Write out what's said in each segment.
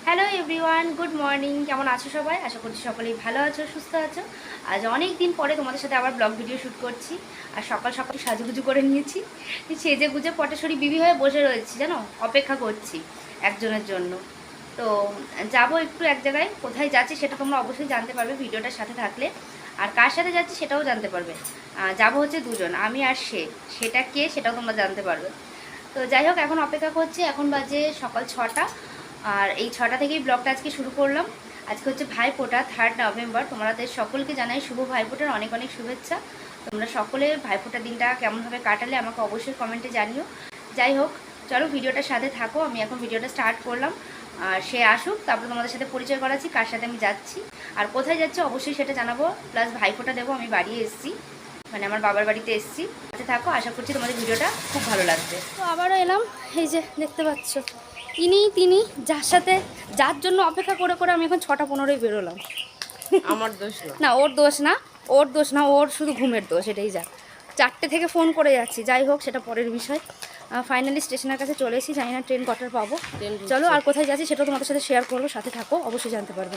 Hello everyone, good morning. কেমন আছো সবাই? আশা করছি সকলেই ভালো আছো, সুস্থ আছো। আজ অনেক দিন পরে তোমাদের সাথে আবার ব্লগ ভিডিও শ্যুট করছি। আর সকাল সকাল সাজুগুজু করে নিয়েছি, সেজে গুজে পটাশরি বিবি হয়ে বসে রয়েছি, জানো, অপেক্ষা করছি একজনের জন্য। তো যাব একটু এক জায়গায়, কোথায় যাচ্ছি সেটা তোমরা অবশ্যই জানতে পারবে ভিডিওটার সাথে থাকলে। আর কার সাথে যাচ্ছি সেটাও জানতে পারবে। যাব হচ্ছে দুজন, আমি আর সেটা কে সেটাও তোমরা জানতে পারবে। তো যাই হোক, এখন অপেক্ষা করছি। এখন বাজে সকাল 6টা। আর এই 6টা থেকেই ব্লগটা আজকে শুরু করলাম। আজকে হচ্ছে ভাইফোঁটা, 3 নভেম্বর। তোমাদের সকলকে জানাই শুভ ভাইফোঁটার অনেক অনেক শুভেচ্ছা। তোমরা সকলে ভাইফোঁটার দিনটা কেমনভাবে কাটালে আমাকে অবশ্যই কমেন্টে জানিও। যাই হোক, চলো ভিডিওটার সাথে থাকো। আমি এখন ভিডিওটা স্টার্ট করলাম। আর সে আসুক, তারপরে তোমাদের সাথে পরিচয় করাচ্ছি কার সাথে আমি যাচ্ছি আর কোথায় যাচ্ছি অবশ্যই সেটা জানাবো। প্লাস ভাইফোঁটা দেবো, আমি বাড়ি এসেছি, মানে আমার বাবার বাড়িতে এসেছি। সাথে থাকো, আশা করছি তোমাদের ভিডিওটা খুব ভালো লাগবে। তো আবারও এলাম, এই যে দেখতে পাচ্ছ, তিনি যার জন্য অপেক্ষা করে করে আমি এখন 6টা 15 বেরোলাম। আমার দোষ না, ওর দোষ না, ওর শুধু ঘুমের দোষ, এটাই যা। 4টে থেকে ফোন করে যাচ্ছি, যাই হোক সেটা পরের বিষয়। ফাইনালি স্টেশনের কাছে চলে এসেছি, জানি না ট্রেন কটার পাবো। চলো, আর কোথায় যাচ্ছি সেটা তোমাদের সাথে শেয়ার করবো, সাথে থাকো, অবশ্যই জানতে পারবে।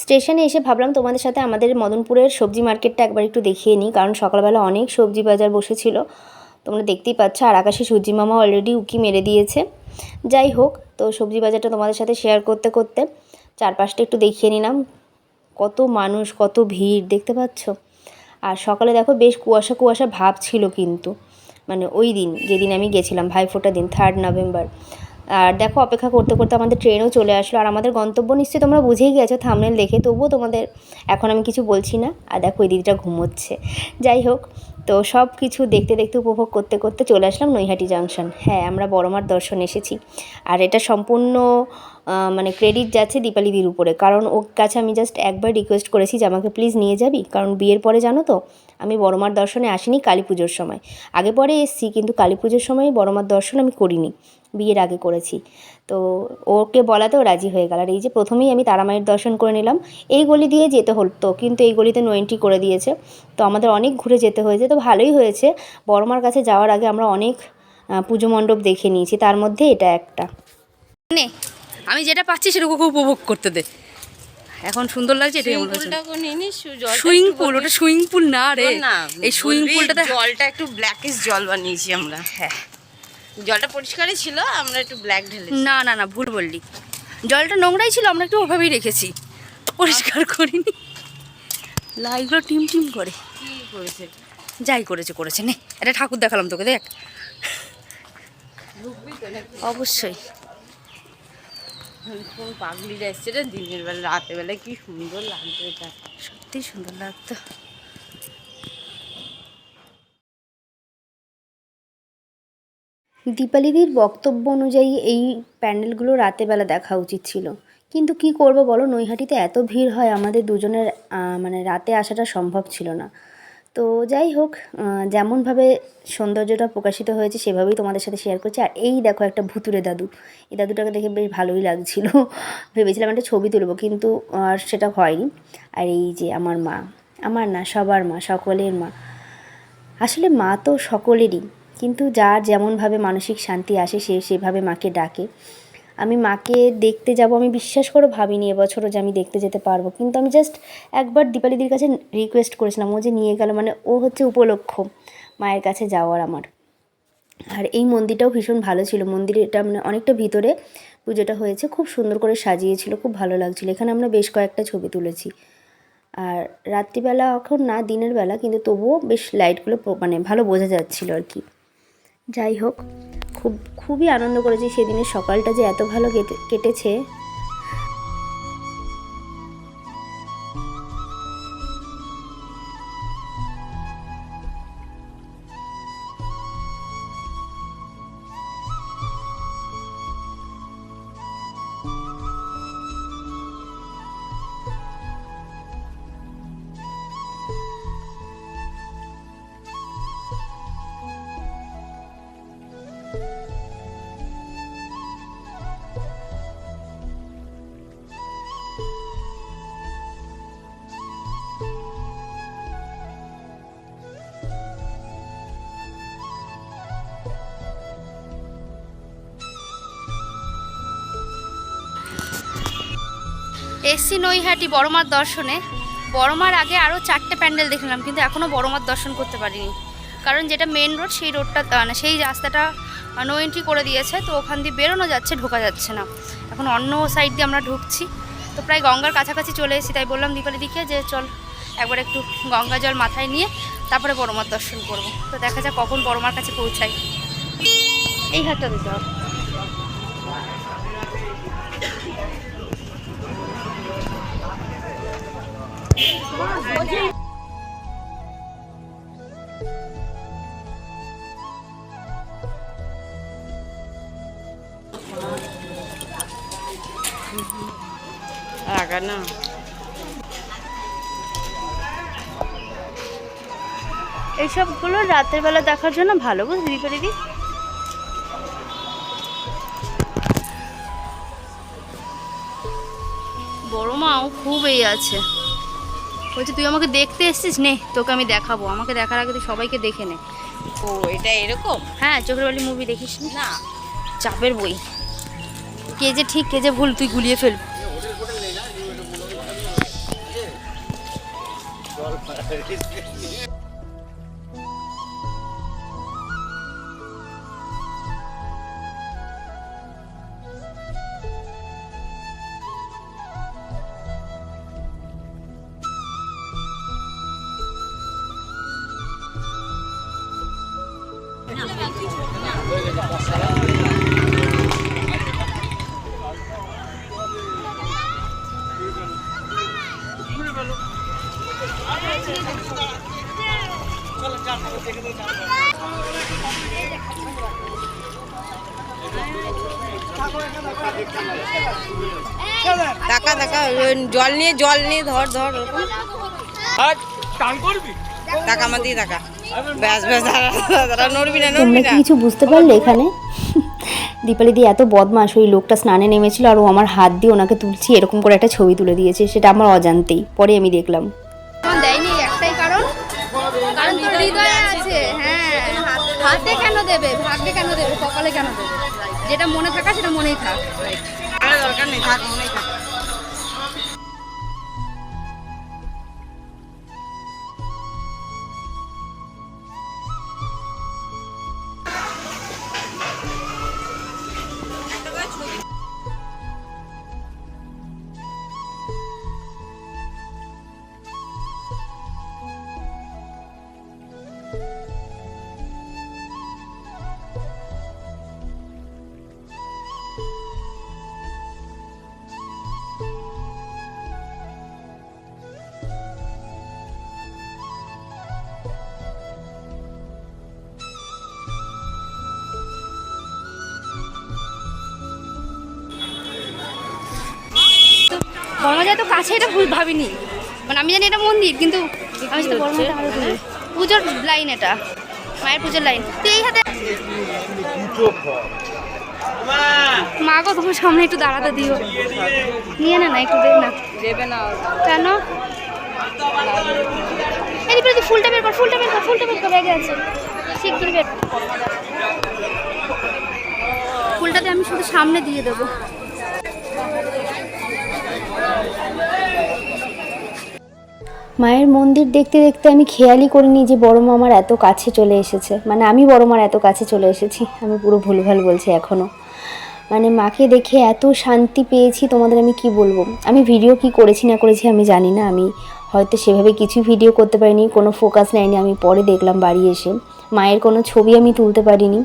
স্টেশনে এসে ভাবলাম তোমাদের সাথে আমাদের মদনপুরের সবজি মার্কেটটা একবার একটু দেখিয়ে নিই, কারণ সকালবেলা অনেক সবজি বাজার বসেছিল, তোমরা দেখতেই পাচ্ছ। আর আকাশে সূর্যি মামা অলরেডি উকি মেরে দিয়েছে। যাই হোক, তো সবজি বাজারটা তোমাদের সাথে শেয়ার করতে করতে চারপাশটা একটু দেখিয়ে নিলাম। কত মানুষ, কত ভিড় দেখতে পাচ্ছ। আর সকালে দেখো বেশ কুয়াশা কুয়াশা ভাব ছিল, কিন্তু মানে ওই দিন যেদিন আমি গেছিলাম, ভাইফোঁটা দিন, 3 নভেম্বর। আর দেখো, অপেক্ষা করতে করতে আমাদের ট্রেনও চলে আসলো। আর আমাদের গন্তব্য নিশ্চয়ই তোমরা বুঝেই গেছো থাম্বনেল দেখে, তবুও তোমাদের এখন আমি কিছু বলছি না। আর দেখো এই দিদিটা ঘুমোচ্ছে। যাই হোক, তো সব কিছু দেখতে দেখতে উপভোগ করতে করতে চলে আসলাম নৈহাটি জাংশন। হ্যাঁ, আমরা বড়মার দর্শন এসেছি। আর এটা সম্পূর্ণ মানে ক্রেডিট যাচ্ছে দীপালিদির উপরে, কারণ ওর কাছে আমি জাস্ট একবার রিকোয়েস্ট করেছি যে আমাকে প্লিজ নিয়ে যাবি, কারণ বিয়ের পরে জানো তো আমি বড়মার দর্শনে আসিনি কালী পুজোর সময়। আগে পরে এসেছি, কিন্তু কালী পুজোর সময় বড়মার দর্শন আমি করিনি, বিয়ের আগে করেছি। তো ওকে বলাতেও রাজি হয়ে গেল। আর এই যে প্রথমেই আমি তারামায়ের দর্শন করে নিলাম। এই গলি দিয়ে যেতে হতো, কিন্তু এই গলিতে নো এন্ট্রি করে দিয়েছে, তো আমাদের অনেক ঘুরে যেতে হয়েছে। তো ভালোই হয়েছে, বড়মার কাছে যাওয়ার আগে আমরা অনেক পুজো মণ্ডপ দেখে নিয়েছি, তার মধ্যে এটা একটা। নে, আমি যেটা পাচ্ছি সেটা খুব উপভোগ করতে দে। এখন সুন্দর লাগছে, এটাই আমার কাছে। সুইং পুল, ওটা সুইং পুল না রে, এই সুইং পুলটাতে জলটা একটু ব্ল্যাকিশ জল বানিয়েছি আমরা। হ্যাঁ, জলটা পরিষ্কারই ছিল, আমরা একটু ব্ল্যাক ঢেলেছি। না না না, ভুল বললি, জলটা নোংরাই ছিল, আমরা একটু ওভাবেই রেখেছি, পরিষ্কার করিনি। লাইটগুলো টিম টিম করে। কি করেছে? যাই করেছে করেছে, নে এটা ঠাকুর দেখালাম তোকে, দেখ। ঢুকবি তো নাকি? অবশ্যই। কোন পাগলিরা এসছে রে, দিনের বেলা রাতের বেলা কি সুন্দর লাগতো এটা। সত্যি সুন্দর লাগতো। দীপালিদির বক্তব্য অনুযায়ী এই প্যান্ডেলগুলো রাতেরবেলা দেখা উচিত ছিল, কিন্তু কি করব বলো, নৈহাটিতে এত ভিড় হয়, আমাদের দুজনের মানে রাতে আসাটা সম্ভব ছিল না। তো যাই হোক, যেমনভাবে সৌন্দর্যটা প্রকাশিত হয়েছে সেভাবেই তোমাদের সাথে শেয়ার করছি। আর এই দেখো একটা ভুতুরে দাদু, এই দাদুটাকে দেখে বেশ ভালোই লাগছিল। ভেবেছিলাম একটা ছবি তুলব, কিন্তু আর সেটা হয়নি। আর এই যে আমার মা, আমার না সবার মা, সকলের মা। আসলে মা তো সকলেরই, কিন্তু যার যেমনভাবে মানসিক শান্তি আসে সে সেভাবে মাকে ডাকে। আমি মাকে দেখতে যাব, আমি বিশ্বাস করে ভাবিনি এবছরও যে আমি দেখতে যেতে পারবো, কিন্তু আমি জাস্ট একবার দীপালিদির কাছে রিকোয়েস্ট করেছিলাম, ও যে নিয়ে গেল, মানে ও হচ্ছে উপলক্ষ মায়ের কাছে যাওয়ার আমার। আর এই মন্দিরটাও ভীষণ ভালো ছিল, মন্দিরটা মানে অনেকটা ভিতরে পুজোটা হয়েছে, খুব সুন্দর করে সাজিয়েছিল, খুব ভালো লাগছিলো। এখানে আমরা বেশ কয়েকটা ছবি তুলেছি। আর রাত্রিবেলা এখন না, দিনের বেলা, কিন্তু তবুও বেশ লাইটগুলো মানে ভালো বোঝা যাচ্ছিলো আর কি। যাই হোক, খুবই আনন্দ করেছি সেদিনের সকালটা যে এত ভালো কেটেছে। এসছি নৈহাটি বড়মার দর্শনে। বড়মার আগে আরও 4টে প্যান্ডেল দেখলাম, কিন্তু এখনও বড়মার দর্শন করতে পারিনি, কারণ যেটা মেন রোড সেই রোডটা মানে সেই রাস্তাটা নো এন্ট্রি করে দিয়েছে, তো ওখান দিয়ে বেরোনো যাচ্ছে, ঢোকা যাচ্ছে না। এখন অন্য সাইড দিয়ে আমরা ঢুকছি, তো প্রায় গঙ্গার কাছাকাছি চলে এসেছি। তাই বললাম দীপালি দিকে যে চল একবার একটু গঙ্গা জল মাথায় নিয়ে তারপরে বড়মার দর্শন করব। তো দেখা যাক কখন বড়মার কাছে পৌঁছাই। এই হাতটা দিতে হবে। আগা না এইসবগুলো রাতের বেলা দেখার জন্য ভালো, বুঝলি দিদি। বড় মাও খুব এই আছে, বলছে তুই আমাকে দেখতে এসছিস, নে তোকে আমি দেখাবো। আমাকে দেখার আগে তুই সবাইকে দেখে নে। ও এটা এরকম? হ্যাঁ, চোখের বালি মুভি দেখিস না, চাপের বই। কে যে ঠিক কে যে ভুল তুই গুলিয়ে ফেলবি। টাকা টাকা জল নিয়ে ধর ধর টাকা আমার দিয়ে টাকা ব্যাস ব্যাস দাঁড়া নড়বি না তোমরা কি কিছু বুঝতে পারলে এখানে? দীপালি দি এত বদমাশ, ওই লোকটা স্নানে নেমেছিল আর ও আমার হাত দিয়ে ওনাকে তুলছি এরকম করে একটা ছবি তুলে দিয়েছে, সেটা আমার অজান্তেই, পরে আমি দেখলাম। দেয়নি একটাই কারণ, কারণ তোর হৃদয়ে আছে। হ্যাঁ, হাতে কেন দেবে, ভাগ্যে কেন দেবে, কপালে কেন দেবে? যেটা মনে থাকা সেটা মনেই থাক। দরকার নেই, থাক মনেই থাক। বড়মাজার তো কাছে, এটা ভুল ভাবিনি। মানে আমি জানি এটা মন্দির, কিন্তু আমি তো বড়মাজার আরো দূরে। পুজোর লাইন, এটা মায়ের পুজোর লাইন। তুই এই হাতে মা গো, তোমার সামনে একটু দাঁড়াতে দিও। নিয়ে না একটু দেখ না। দেবে না কেন? এদিকে তুই ফুলটা বের কর, ফুলটা বের কর, ফুলটা বের কর, ব্যাগে আছে, শিগগির বের। ফুলটাতে আমি শুধু সামনে দিয়ে দেবো। মায়ের মন্দির দেখতে দেখতে আমি খেয়ালই করিনি যে বড় মা আমার এত কাছে চলে এসেছে, মানে আমি বড় মার এত কাছে চলে এসেছি। আমি পুরো ভুলভাল বলছি এখনও। মানে মাকে দেখে এত শান্তি পেয়েছি, তোমাদের আমি কি বলবো। আমি ভিডিও কি করেছি না করেছি আমি জানি না, আমি হয়তো সেভাবে কিছু ভিডিও করতে পারিনি, কোনো ফোকাস নেয়নি। আমি পরে দেখলাম বাড়ি এসে মায়ের কোনো ছবি আমি তুলতে পারিনি।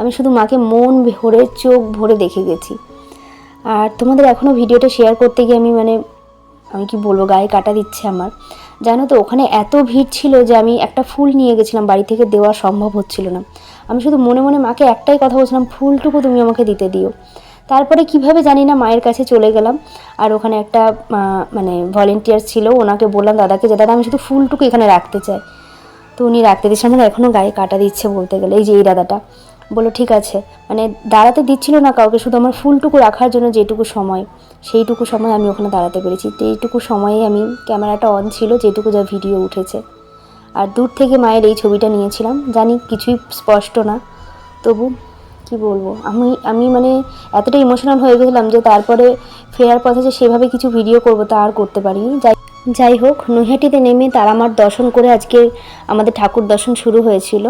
আমি শুধু মাকে মন ভরে চোখ ভরে দেখে গেছি। আর তোমাদের এখনও ভিডিওটা শেয়ার করতে গিয়ে আমি কি বলবো, গায়ে কাটা দিচ্ছে আমার। জানো তো, ওখানে এত ভিড় ছিল যে আমি একটা ফুল নিয়ে গেছিলাম, বাড়ি থেকে দেওয়া সম্ভব হচ্ছিল না। আমি শুধু মনে মনে মাকে একটাই কথা বলছিলাম, ফুলটুকু তুমি আমাকে দিতে দিও। তারপরে কিভাবে জানি না মায়ের কাছে চলে গেলাম, আর ওখানে একটা মানে ভলেন্টিয়ার ছিল, ওনাকে বললাম দাদাকে যে দাদা আমি শুধু ফুলটুকু এখানে রাখতে চাই। তো উনি রাখতে দিচ্ছেন, আমার এখনও গায়ে কাটা দিচ্ছে বলতে গেলে। এই যে এই দাদাটা বললো ঠিক আছে, মানে দাঁড়াতে দিচ্ছিল না কাউকে, শুধু আমার ফুলটুকু রাখার জন্য যেটুকু সময়, সেইটুকু সময় আমি ওখানে দাঁড়াতে পেরেছি। তো এইটুকু সময়ে আমি ক্যামেরাটা অন ছিল, যেটুকু যা ভিডিও উঠেছে। আর দূর থেকে মায়ের এই ছবিটা নিয়েছিলাম, জানি কিছুই স্পষ্ট না, তবু কি বলবো, আমি মানে এতটা ইমোশনাল হয়ে গেছিলাম যে তারপরে ফেরার পথে যে সেভাবে কিছু ভিডিও করব তা আর করতে পারিনি। যাই হোক, নৈহাটিতে নেমে তারামার দর্শন করে আজকে আমাদের ঠাকুর দর্শন শুরু হয়েছিল,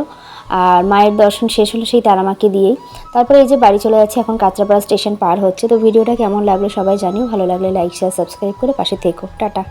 আর মায়ের দর্শন শেষ হলো সেই তারামাকে দিয়েই। তারপরে এই যে বাড়ি চলে যাচ্ছে, এখন কাঁচরাপাড়া স্টেশন পার হচ্ছে। তো ভিডিওটা কেমন লাগলো সবাই জানিও, ভালো লাগলে লাইক শেয়ার সাবস্ক্রাইব করে পাশে থেকো। টাটা।